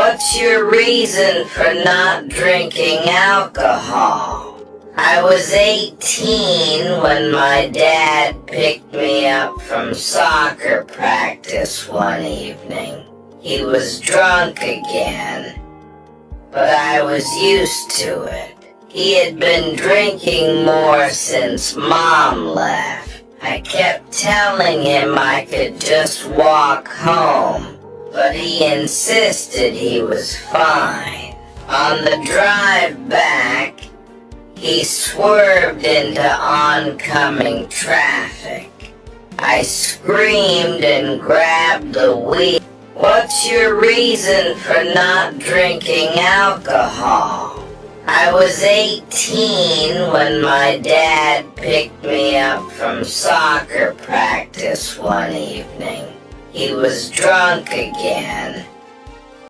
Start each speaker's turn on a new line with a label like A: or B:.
A: What's your reason for not drinking alcohol? I was 18 when my dad picked me up from soccer practice one evening. He was drunk again, but I was used to it. He had been drinking more since Mom left. I kept telling him I could just walk home, but he insisted he was fine. On the drive back, he swerved into oncoming traffic. I screamed and grabbed the wheel. What's your reason for not drinking alcohol? I was 18 when my dad picked me up from soccer practice one evening. He was drunk again,